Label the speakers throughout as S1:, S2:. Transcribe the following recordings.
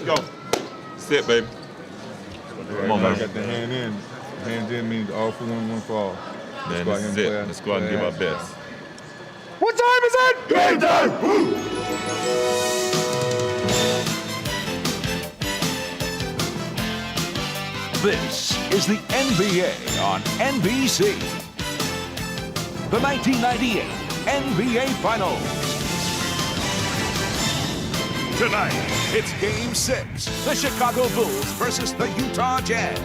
S1: Go. Sit, baby. Come on, man.
S2: Got the hand in. Hands in means all for one, one for all.
S1: Man, this is it. Let's go out and give our best.
S2: What time is it? Game time!
S3: This is the NBA on NBC. The 1998 NBA Finals. Tonight, it's Game 6. The Chicago Bulls versus the Utah Jazz.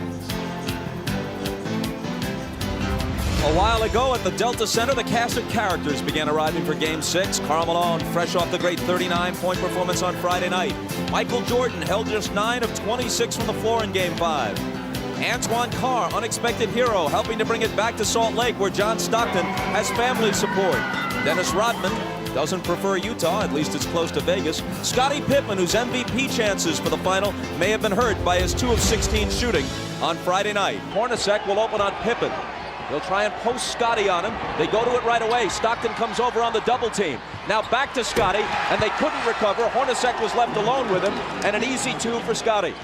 S4: A while ago at the Delta Center, the cast of characters began arriving for Game 6. Karl Malone, fresh off the great 39-point performance on Friday night. Michael Jordan held just 9 of 26 from the floor in Game 5. Antoine Carr, unexpected hero, helping to bring it back to Salt Lake, where John Stockton has family support. Dennis Rodman doesn't prefer Utah, at least it's close to Vegas. Scottie Pippen, whose MVP chances for the final may have been hurt by his 2 of 16 shooting on Friday night. Hornacek will open on Pippen. He'll try and post Scottie on him. They go to it right away. Stockton comes over on the double team. Now back to Scottie, and they couldn't recover. Hornacek was left alone with him, and an easy 2 for Scottie.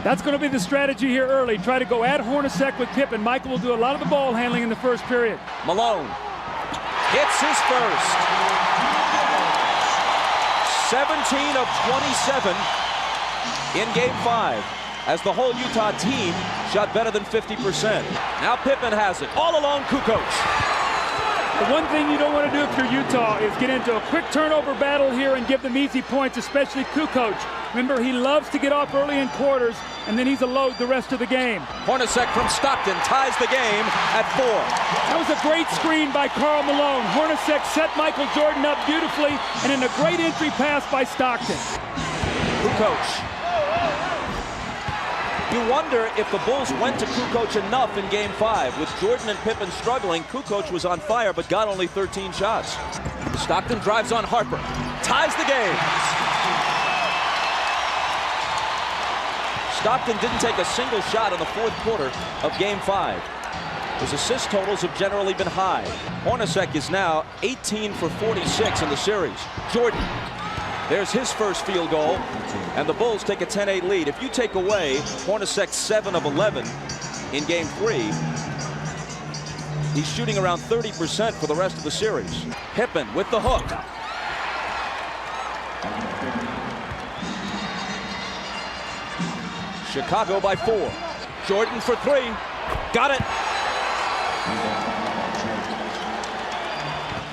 S5: That's going to be the strategy here early. Try to go at Hornacek with Pippen. Michael will do a lot of the ball handling in the first period.
S4: Malone hits his first. 17 of 27 in Game 5. As the whole Utah team shot better than 50%. Now Pippen has it. All alone, Kukoc.
S5: The one thing you don't want to do if you're Utah is get into a quick turnover battle here and give them easy points, especially Kukoc. Remember, he loves to get off early in quarters, and then he's a load the rest of the game.
S4: Hornacek from Stockton ties the game at 4.
S5: That was a great screen by Karl Malone. Hornacek set Michael Jordan up beautifully, and in a great entry pass by Stockton.
S4: Kukoc. You wonder if the Bulls went to Kukoc enough in Game 5. With Jordan and Pippen struggling, Kukoc was on fire but got only 13 shots. Stockton drives on Harper. Ties the game. Stockton didn't take a single shot in the fourth quarter of Game 5. His assist totals have generally been high. Hornacek is now 18 for 46 in the series. Jordan. There's his first field goal, and the Bulls take a 10-8 lead. If you take away Hornacek's 7 of 11 in Game 3, he's shooting around 30% for the rest of the series. Pippen with the hook. Chicago by 4. Jordan for 3. Got it.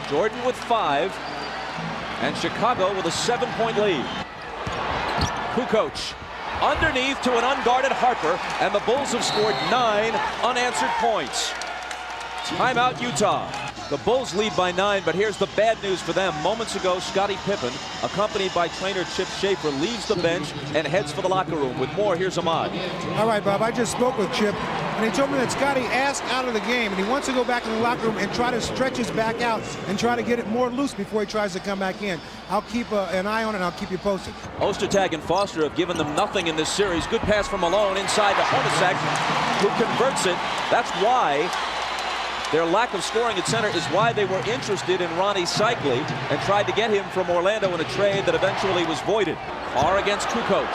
S4: Jordan with 5. And Chicago with a 7-point lead. Kukoc underneath to an unguarded Harper, and the Bulls have scored 9 unanswered points. Timeout, Utah. The Bulls lead by 9, but here's the bad news for them. Moments ago, Scottie Pippen, accompanied by trainer Chip Schaefer, leaves the bench and heads for the locker room. With more, here's Ahmad.
S6: All right, Bob, I just spoke with Chip, and he told me that Scottie asked out of the game, and he wants to go back in the locker room and try to stretch his back out and try to get it more loose before he tries to come back in. I'll keep an eye on it, and I'll keep you posted.
S4: Ostertag and Foster have given them nothing in this series. Good pass from Malone inside to Hornacek, who converts it. That's why their lack of scoring at center is why they were interested in Ronnie Cycli and tried to get him from Orlando in a trade that eventually was voided. Carr against Kukoc.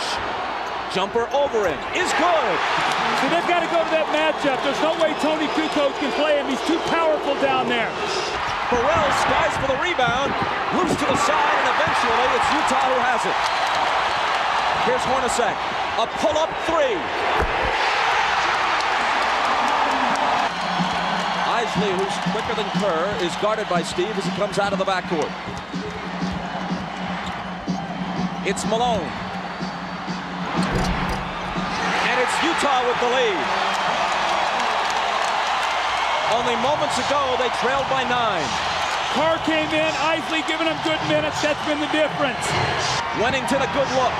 S4: Jumper over him is good.
S5: So they've got to go to that matchup. There's no way Tony Kukoc can play him. He's too powerful down there.
S4: Burrell skies for the rebound. Loose to the side, and eventually it's Utah who has it. Here's Hornacek. A pull-up 3. Isley, who's quicker than Kerr, is guarded by Steve as he comes out of the backcourt. It's Malone. And it's Utah with the lead. Only moments ago, they trailed by 9.
S5: Carr came in, Isley giving him good minutes. That's been the difference.
S4: Wennington a good look.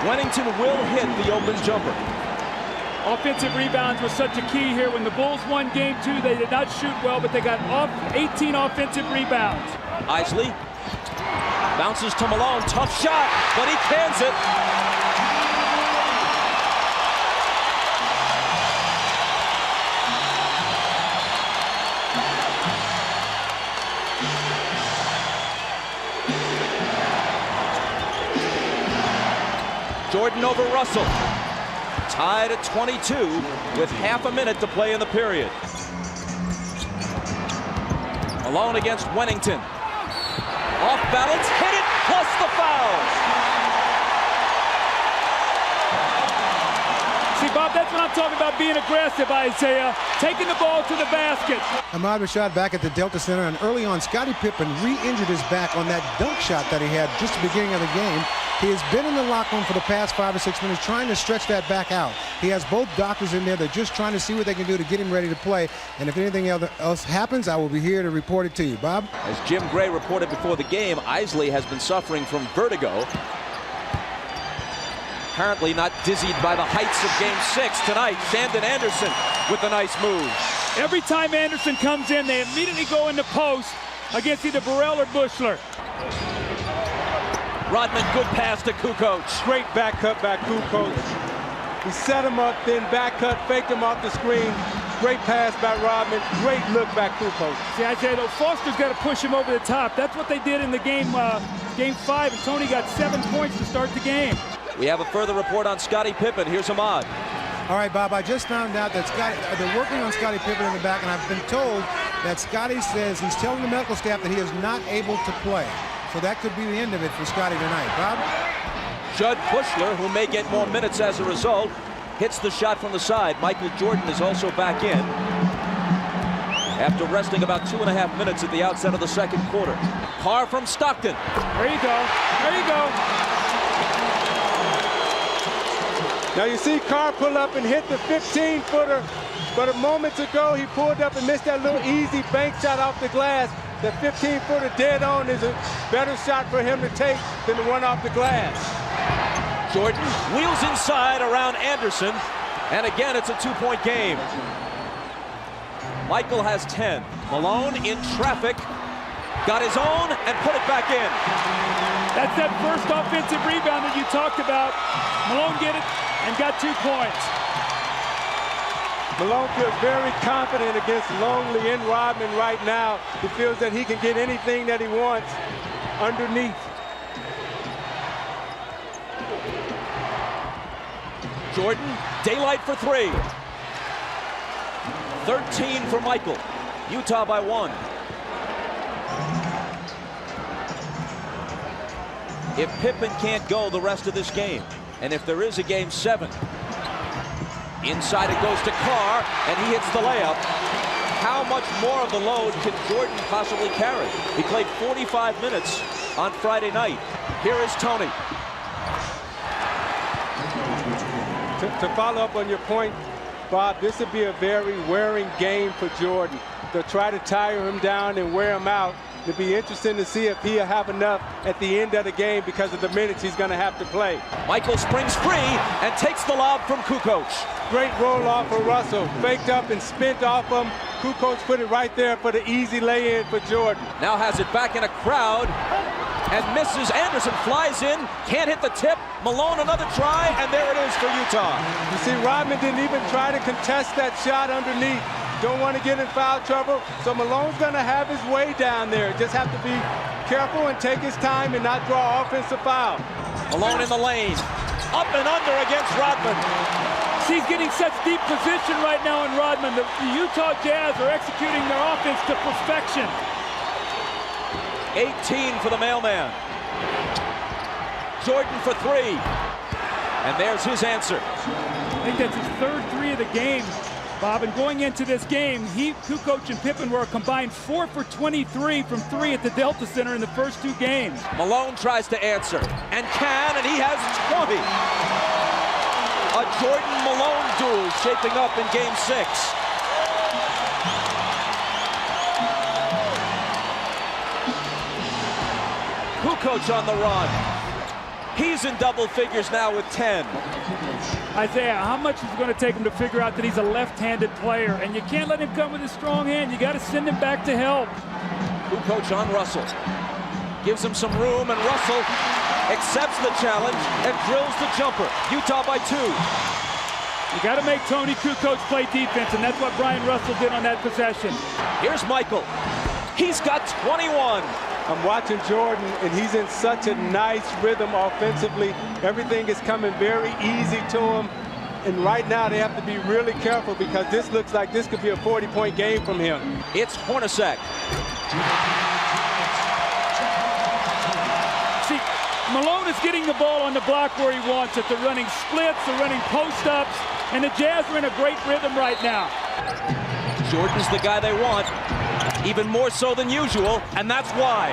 S4: Wennington will hit the open jumper.
S5: Offensive rebounds was such a key here. When the Bulls won Game 2, they did not shoot well, but they got 18 offensive rebounds.
S4: Isley bounces to Malone. Tough shot, but he cans it. Jordan over Russell. Tied at 22 with half a minute to play in the period. Malone against Wennington. Off balance, hit it, plus the foul.
S5: See, Bob, that's what I'm talking about, being aggressive, Isaiah. Taking the ball to the basket.
S6: Ahmad Rashad back at the Delta Center, and early on, Scottie Pippen re-injured his back on that dunk shot that he had just at the beginning of the game. He has been in the locker room for the past 5 or 6 minutes trying to stretch that back out. He has both doctors in there. They're just trying to see what they can do to get him ready to play. And if anything else happens, I will be here to report it to you. Bob?
S4: As Jim Gray reported before the game, Isley has been suffering from vertigo. Apparently not dizzied by the heights of Game 6 tonight. Shandon Anderson with a nice move.
S5: Every time Anderson comes in, they immediately go into post against either Burrell or Buechler.
S4: Rodman, good pass to Kukoc.
S7: Great back cut by Kukoc. He set him up, then back cut, faked him off the screen. Great pass by Rodman. Great look by Kukoc.
S5: See, Isaiah, though, Foster's got to push him over the top. That's what they did in the game 5, and Tony got 7 points to start the game.
S4: We have a further report on Scottie Pippen. Here's Ahmad.
S6: All right, Bob, I just found out that they're working on Scottie Pippen in the back, and I've been told that Scottie says he's telling the medical staff that he is not able to play. So that could be the end of it for Scottie tonight. Bob?
S4: Judd Buechler, who may get more minutes as a result, hits the shot from the side. Michael Jordan is also back in after resting about 2.5 minutes at the outset of the second quarter. Carr from Stockton.
S5: There you go. There you go.
S7: Now you see Carr pull up and hit the 15-footer, but a moment ago he pulled up and missed that little easy bank shot off the glass. The 15-footer dead on is a better shot for him to take than the one off the glass.
S4: Jordan wheels inside around Anderson, and again it's a 2-point game. Michael has 10. Malone in traffic, got his own and put it back in.
S5: That's that first offensive rebound that you talked about. Malone get it and got 2 points.
S7: Malone feels very confident against Longley and Rodman right now. He feels that he can get anything that he wants underneath.
S4: Jordan, daylight for 3. 13 for Michael. Utah by 1. If Pippen can't go the rest of this game, and if there is a Game 7, inside it goes to Carr, and he hits the layup. How much more of the load can Jordan possibly carry? He played 45 minutes on Friday night. Here is Tony.
S7: To follow up on your point, Bob, this would be a very wearing game for Jordan. To try to tire him down and wear him out. It'll be interesting to see if he'll have enough at the end of the game because of the minutes he's going to have to play.
S4: Michael springs free and takes the lob from Kukoc.
S7: Great roll off for Russell. Faked up and spent off him. Kukoc put it right there for the easy lay-in for Jordan.
S4: Now has it back in a crowd and misses. Anderson flies in, can't hit the tip. Malone another try, and there it is for Utah.
S7: You see, Rodman didn't even try to contest that shot underneath. Don't want to get in foul trouble, so Malone's going to have his way down there. Just have to be careful and take his time and not draw offensive foul.
S4: Malone in the lane, up and under against Rodman.
S5: He's getting such deep position right now in Rodman. The Utah Jazz are executing their offense to perfection.
S4: 18 for the mailman. Jordan for 3. And there's his answer.
S5: I think that's his third 3 of the game, Bob. And going into this game, Kukoc and Pippen were a combined 4 for 23 from 3 at the Delta Center in the first 2 games.
S4: Malone tries to answer and can, and he has 20. A Jordan-Malone duel shaping up in Game 6. Kukoc on the run. He's in double figures now with 10.
S5: Isaiah, how much is it going to take him to figure out that he's a left-handed player? And you can't let him come with a strong hand. You got to send him back to help.
S4: Kukoc on Russell. Gives him some room, and Russell accepts the challenge and drills the jumper. Utah by 2.
S5: You got to make Tony Kukoc play defense, and that's what Brian Russell did on that possession.
S4: Here's Michael. He's got 21.
S7: I'm watching Jordan, and he's in such a nice rhythm offensively. Everything is coming very easy to him. And right now they have to be really careful because this looks like this could be a 40-point game from him.
S4: It's Hornacek.
S5: See, Malone is getting the ball on the block where he wants it. They're running splits, they're running post-ups, and the Jazz are in a great rhythm right now.
S4: Jordan's the guy they want, even more so than usual, and that's why.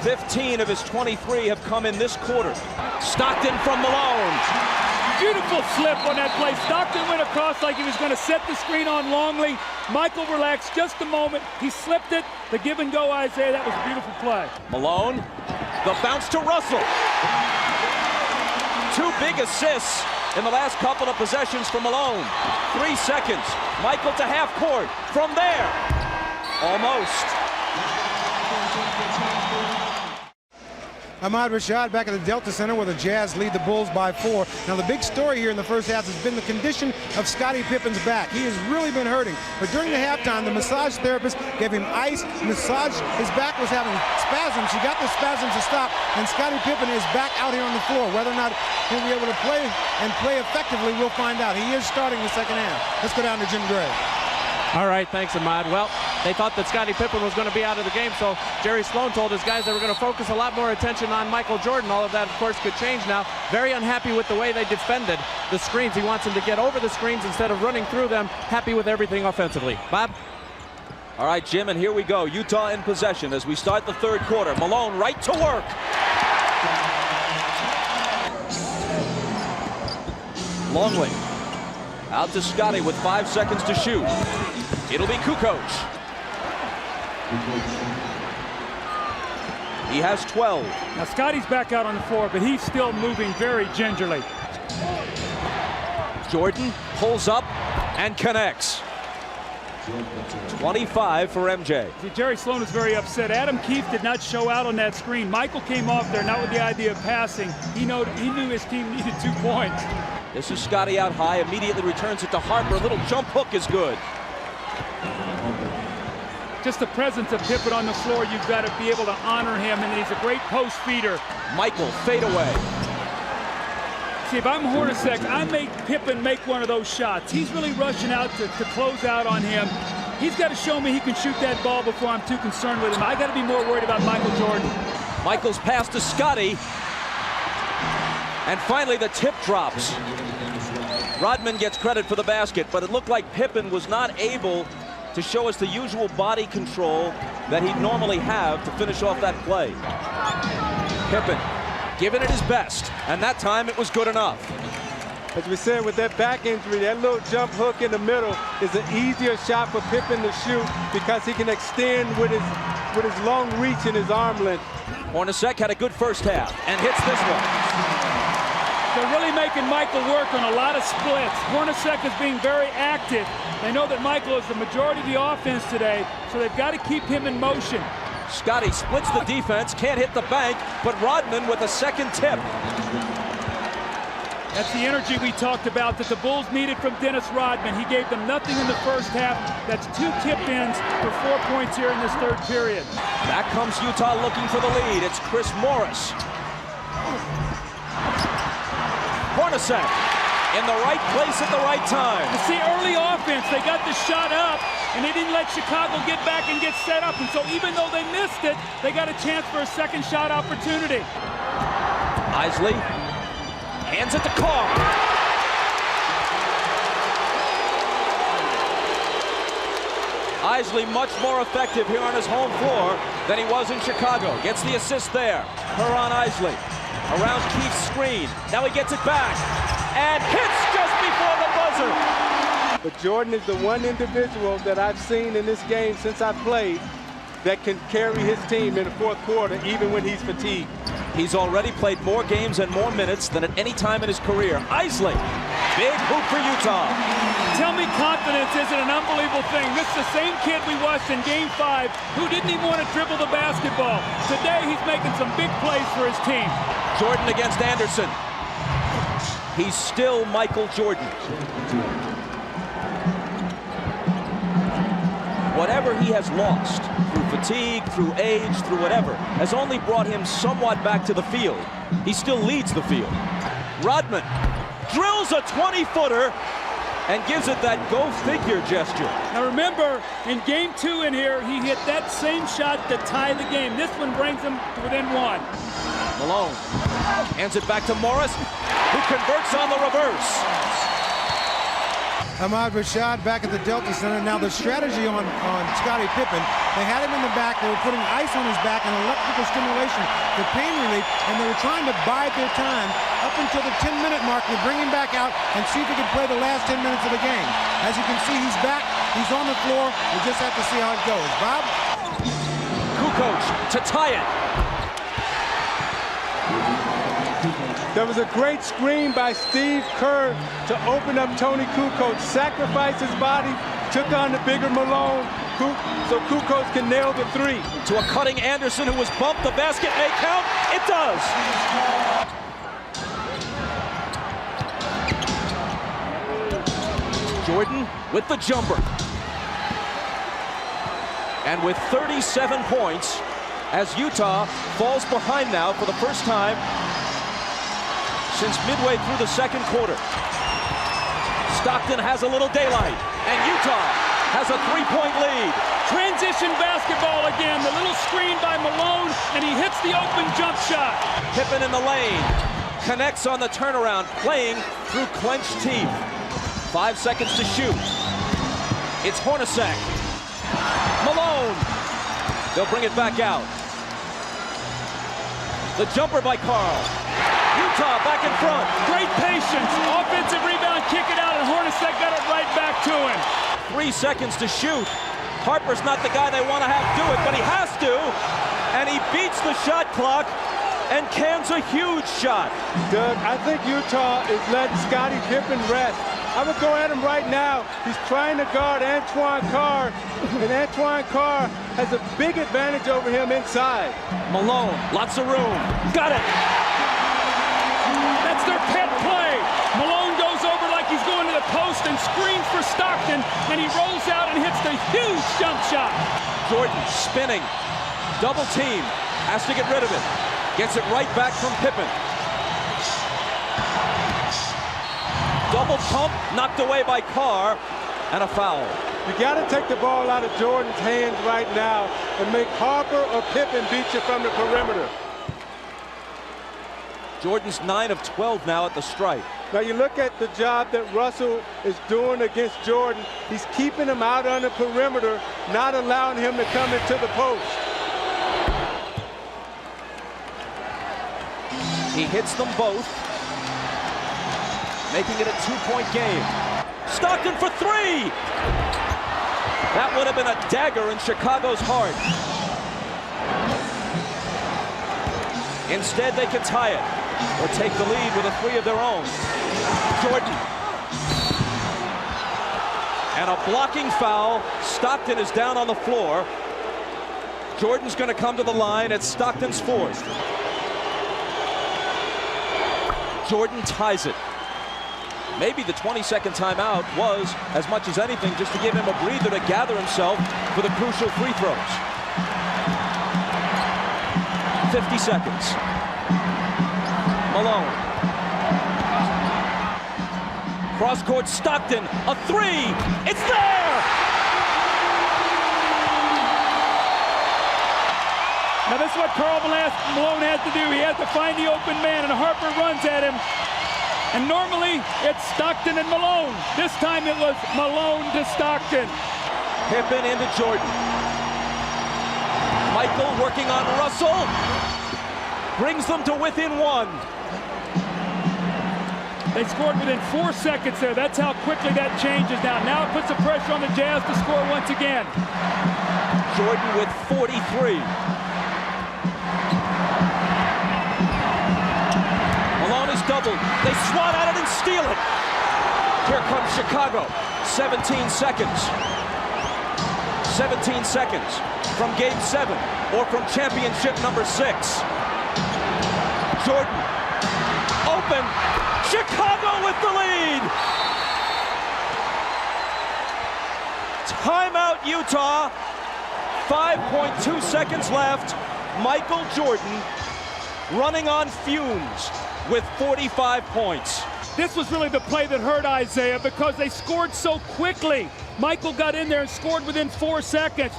S4: 15 of his 23 have come in this quarter. Stockton from Malone.
S5: Beautiful slip on that play. Stockton went across like he was going to set the screen on Longley. Michael relaxed just a moment. He slipped it. The give and go, Isaiah. That was a beautiful play.
S4: Malone, the bounce to Russell. 2 big assists in the last couple of possessions for Malone. 3 seconds. Michael to half court. From there. Almost.
S6: Ahmad Rashad back at the Delta Center where the Jazz lead the Bulls by 4. Now the big story here in the first half has been the condition of Scottie Pippen's back. He has really been hurting. But during the halftime, the massage therapist gave him ice, massage. His back was having spasms. He got the spasms to stop, and Scottie Pippen is back out here on the floor. Whether or not he'll be able to play and play effectively, we'll find out. He is starting the second half. Let's go down to Jim Gray.
S8: All right, thanks, Ahmad. Well, they thought that Scottie Pippen was going to be out of the game, so Jerry Sloan told his guys they were going to focus a lot more attention on Michael Jordan. All of that, of course, could change now. Very unhappy with the way they defended the screens. He wants them to get over the screens instead of running through them. Happy with everything offensively. Bob?
S4: All right, Jim, and here we go. Utah in possession as we start the third quarter. Malone right to work. Longley out to Scottie with 5 seconds to shoot. It'll be Kukoc. He has 12.
S5: Now Scottie's back out on the floor, but he's still moving very gingerly.
S4: Jordan pulls up and connects. 25 for MJ.
S5: See, Jerry Sloan is very upset. Adam Keefe did not show out on that screen. Michael came off there, not with the idea of passing. He knew his team needed 2 points.
S4: This is Scottie out high, immediately returns it to Harper. A little jump hook is good.
S5: Just the presence of Pippen on the floor, you've got to be able to honor him, and he's a great post feeder.
S4: Michael, fade away.
S5: See, if I'm Hornacek, I make Pippen make one of those shots. He's really rushing out to close out on him. He's got to show me he can shoot that ball before I'm too concerned with him. I got to be more worried about Michael Jordan.
S4: Michael's pass to Scottie. And finally, the tip drops. Rodman gets credit for the basket, but it looked like Pippen was not able to show us the usual body control that he'd normally have to finish off that play. Pippen giving it his best, and that time it was good enough.
S7: As we said, with that back injury, that little jump hook in the middle is an easier shot for Pippen to shoot because he can extend with his long reach and his arm length.
S4: Hornacek had a good first half and hits this one.
S5: They're really making Michael work on a lot of splits. Hornacek is being very active. They know that Michael is the majority of the offense today, so they've got to keep him in motion.
S4: Scottie splits the defense, can't hit the bank, but Rodman with a second tip.
S5: That's the energy we talked about that the Bulls needed from Dennis Rodman. He gave them nothing in the first half. That's 2 tip-ins for 4 points here in this third period.
S4: Back comes Utah looking for the lead. It's Chris Morris. Hornacek in the right place at the right time.
S5: You see, early offense, they got the shot up, and they didn't let Chicago get back and get set up. And so even though they missed it, they got a chance for a second shot opportunity.
S4: Isley hands it to Carr. Isley much more effective here on his home floor than he was in Chicago. Gets the assist there. Herron Isley around Keefe's screen. Now he gets it back and hits just before the buzzer.
S7: But Jordan is the one individual that I've seen in this game since I played that can carry his team in the fourth quarter even when he's fatigued.
S4: He's already played more games and more minutes than at any time in his career. Isley, big hoop for Utah.
S5: Tell me confidence isn't an unbelievable thing. This is the same kid we watched in Game 5 who didn't even want to dribble the basketball. Today he's making some big plays for his team.
S4: Jordan against Anderson. He's still Michael Jordan. whatever he has lost through fatigue, through age, through whatever, has only brought him somewhat back to the field. He still leads the field. Rodman drills a 20-footer and gives it that go-figure gesture.
S5: Now remember, in game 2 in here, he hit that same shot to tie the game. This one brings him to within 1.
S4: Malone hands it back to Morris, who converts on the reverse.
S6: Ahmad Rashad back at the Delta Center. Now the strategy on Scottie Pippen, they had him in the back. They were putting ice on his back and electrical stimulation for pain relief, and they were trying to bide their time up until the 10-minute mark to bring him back out and see if he could play the last 10 minutes of the game. As you can see, he's back. He's on the floor. We just have to see how it goes. Bob?
S4: Kukoc to tie it.
S7: There was a great screen by Steve Kerr to open up Tony Kukoc, sacrificed his body, took on the bigger Malone, so Kukoc can nail the 3.
S4: To a cutting Anderson who was bumped. The basket may count. It does. Jordan with the jumper. And with 37 points, as Utah falls behind now for the first time since midway through the second quarter. Stockton has a little daylight, and Utah has a 3-point lead.
S5: Transition basketball again. The little screen by Malone, and he hits the open jump shot.
S4: Pippen in the lane. Connects on the turnaround, playing through clenched teeth. 5 seconds to shoot. It's Hornacek. Malone. They'll bring it back out. The jumper by Karl. Utah back in front.
S5: Great patience. Offensive rebound, kick it out, and Hornacek got it right back to him.
S4: 3 seconds to shoot. Harper's not the guy they want to have do it, but he has to. And he beats the shot clock and cans a huge shot.
S7: Doug, I think Utah is letting Scottie Pippen rest. I would go at him right now. He's trying to guard Antoine Carr, and Antoine Carr has a big advantage over him inside.
S4: Malone, lots of room. Got it.
S5: That's their pet play. Malone goes over like he's going to the post and screens for Stockton, and he rolls out and hits the huge jump shot.
S4: Jordan spinning. Double team. Has to get rid of it. Gets it right back from Pippen. Double pump, knocked away by Carr, and a foul.
S7: You got to take the ball out of Jordan's hands right now and make Harper or Pippen beat you from the perimeter.
S4: Jordan's 9 of 12 now at the stripe.
S7: Now you look at the job that Russell is doing against Jordan. He's keeping him out on the perimeter, not allowing him to come into the post.
S4: He hits them both, making it a 2-point game. Stockton for 3! That would have been a dagger in Chicago's heart. Instead, they can tie it or take the lead with a 3 of their own. Jordan. And a blocking foul. Stockton is down on the floor. Jordan's going to come to the line at Stockton's 4th. Jordan ties it. Maybe the 20-second timeout was, as much as anything, just to give him a breather to gather himself for the crucial free throws. 50 seconds. Malone. Cross-court Stockton, a 3. It's there!
S5: Now this is what Karl Malone has to do. He has to find the open man, and Harper runs at him. And normally, it's Stockton and Malone. This time it was Malone to Stockton.
S4: Pippen into Jordan. Michael working on Russell. Brings them to within 1.
S5: They scored within 4 seconds there. That's how quickly that changes now. Now it puts the pressure on the Jazz to score once again.
S4: Jordan with 43. Malone is doubled. They swat at it and steal it. Here comes Chicago. 17 seconds. 17 seconds from Game 7 or from championship number 6. Jordan open. Chicago with the lead. Timeout, Utah. 5.2 seconds left. Michael Jordan running on fumes with 45 points.
S5: This was really the play that hurt Isaiah because they scored so quickly. Michael got in there and scored within 4 seconds.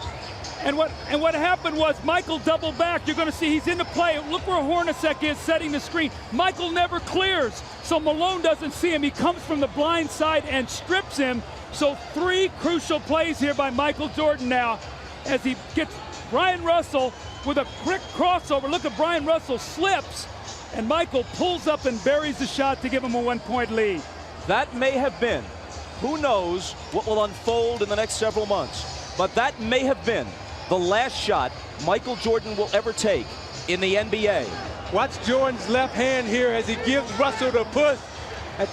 S5: And what happened was Michael doubled back. You're going to see he's in the play. Look where Hornacek is setting the screen. Michael never clears, so Malone doesn't see him. He comes from the blind side and strips him. So 3 crucial plays here by Michael Jordan now as he gets Brian Russell with a quick crossover. Look at Brian Russell slips, and Michael pulls up and buries the shot to give him a 1-point lead.
S4: That may have been, who knows what will unfold in the next several months, but that may have been the last shot Michael Jordan will ever take in the NBA.
S7: Watch Jordan's left hand here as he gives Russell the push. The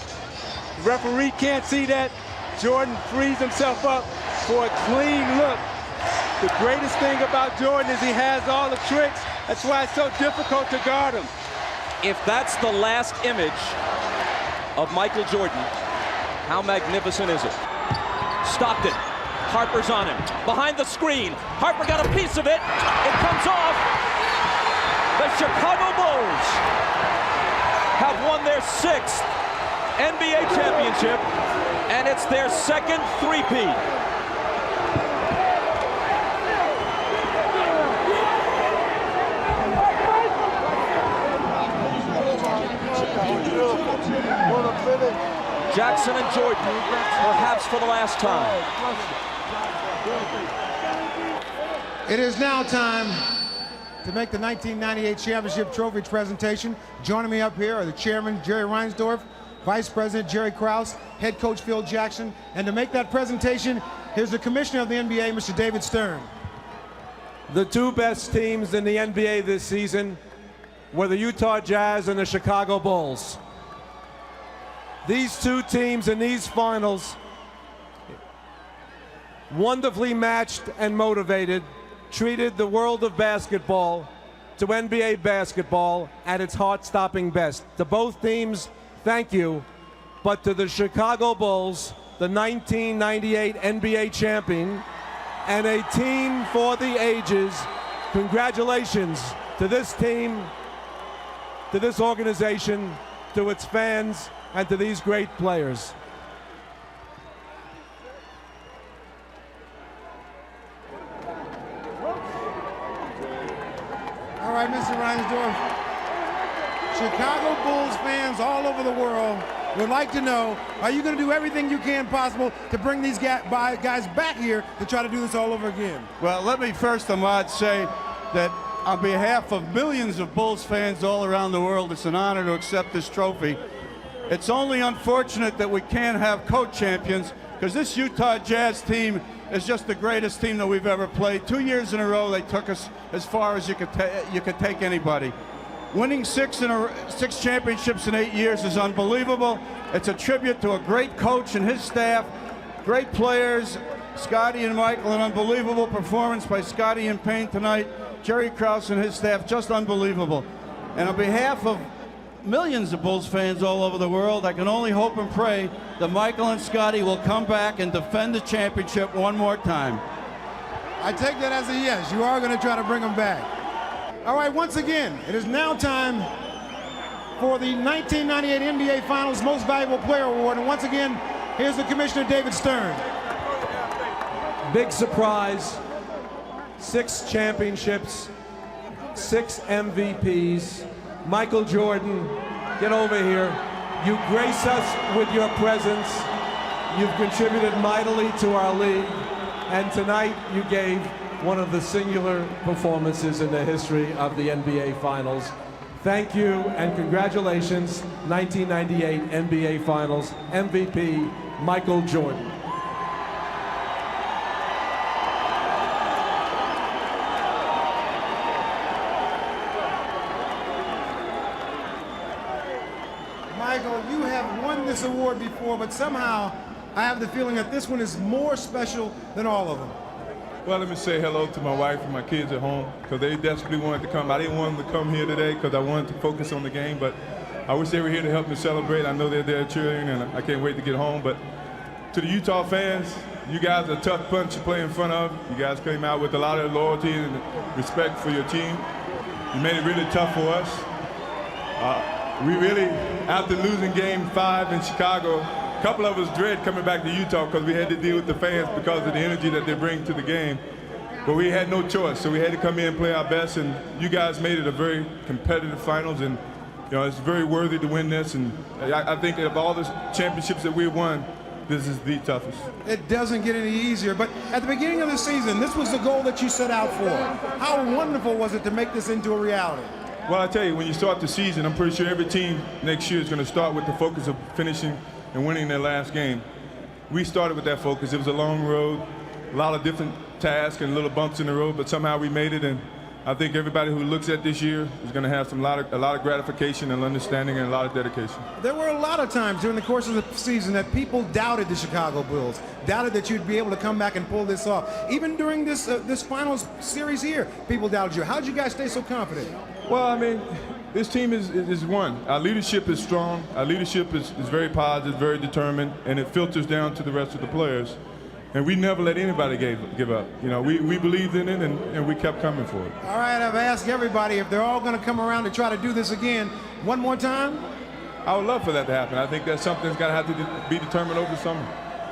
S7: referee can't see that. Jordan frees himself up for a clean look. The greatest thing about Jordan is he has all the tricks. That's why it's so difficult to guard him.
S4: If that's the last image of Michael Jordan, how magnificent is it? Stockton, Harper's on him, behind the screen. Harper got a piece of it. It comes off. The Chicago Bulls have won their 6th NBA championship, and it's their 2nd three-peat. Jackson and Jordan, perhaps for the last time.
S6: It is now time to make the 1998 championship trophy presentation. Joining me up here are the chairman, Jerry Reinsdorf, vice president, Jerry Krause, head coach, Phil Jackson. And to make that presentation, here's the commissioner of the NBA, Mr. David Stern.
S9: The 2 best teams in the NBA this season were the Utah Jazz and the Chicago Bulls. These 2 teams in these finals, wonderfully matched and motivated, treated the world of basketball to NBA basketball at its heart-stopping best. To both teams, thank you. But to the Chicago Bulls, the 1998 NBA champion, and a team for the ages, congratulations to this team, to this organization, to its fans, and to these great players.
S6: All right, Mr. Reinsdorf. Chicago Bulls fans all over the world would like to know, are you going to do everything you can possible to bring these guys back here to try to do this all over again?
S10: Well, let me first, Ahmad, say that on behalf of millions of Bulls fans all around the world, it's an honor to accept this trophy. It's only unfortunate that we can't have co-champions, because this Utah Jazz team is just the greatest team that we've ever played. 2 years in a row, they took us as far as you could take anybody. Winning 6 championships in 8 years is unbelievable. It's a tribute to a great coach and his staff, great players, Scotty and Michael, an unbelievable performance by Scotty and Payne tonight. Jerry Krause and his staff, just unbelievable. And on behalf of millions of Bulls fans all over the world, I can only hope and pray that Michael and Scotty will come back and defend the championship one more time.
S6: I take that as a yes. You are going to try to bring them back. All right, once again, it is now time for the 1998 NBA Finals Most Valuable Player Award. And once again, here's the Commissioner, David Stern.
S9: Big surprise. 6 championships, 6 MVPs. Michael Jordan, get over here. You grace us with your presence. You've contributed mightily to our league. And tonight you gave one of the singular performances in the history of the NBA Finals. Thank you and congratulations, 1998 NBA Finals MVP, Michael Jordan.
S6: Michael, you have won this award before, but somehow I have the feeling that this one is more special than all of them.
S2: Well, let me say hello to my wife and my kids at home, because they desperately wanted to come. I didn't want them to come here today because I wanted to focus on the game, but I wish they were here to help me celebrate. I know they're there cheering, and I can't wait to get home. But to the Utah fans, you guys are a tough bunch to play in front of. You guys came out with a lot of loyalty and respect for your team. You made it really tough for us. We really, after losing Game 5 in Chicago, a couple of us dread coming back to Utah because we had to deal with the fans because of the energy that they bring to the game. But we had no choice, so we had to come in and play our best, and you guys made it a very competitive finals, and it's very worthy to win this, and I think of all the championships that we've won, this is the toughest.
S6: It doesn't get any easier, but at the beginning of the season, this was the goal that you set out for. How wonderful was it to make this into a reality?
S2: Well, I tell you, when you start the season, I'm pretty sure every team next year is going to start with the focus of finishing and winning their last game. We started with that focus. It was a long road, a lot of different tasks and little bumps in the road, but somehow we made it, and I think everybody who looks at this year is going to have a lot of gratification and understanding and a lot of dedication.
S6: There were a lot of times during the course of the season that people doubted the Chicago Bulls, doubted that you'd be able to come back and pull this off. Even during this finals series here, people doubted you. How did you guys stay so confident?
S2: Well, I mean, this team is one. Our leadership is strong. Our leadership is very positive, very determined, and it filters down to the rest of the players. And we never let anybody give up. We believed in it, and we kept coming for it.
S6: All right, I've asked everybody if they're all going to come around to try to do this again. One more time?
S2: I would love for that to happen. I think that's something that's got to have to be determined over the summer.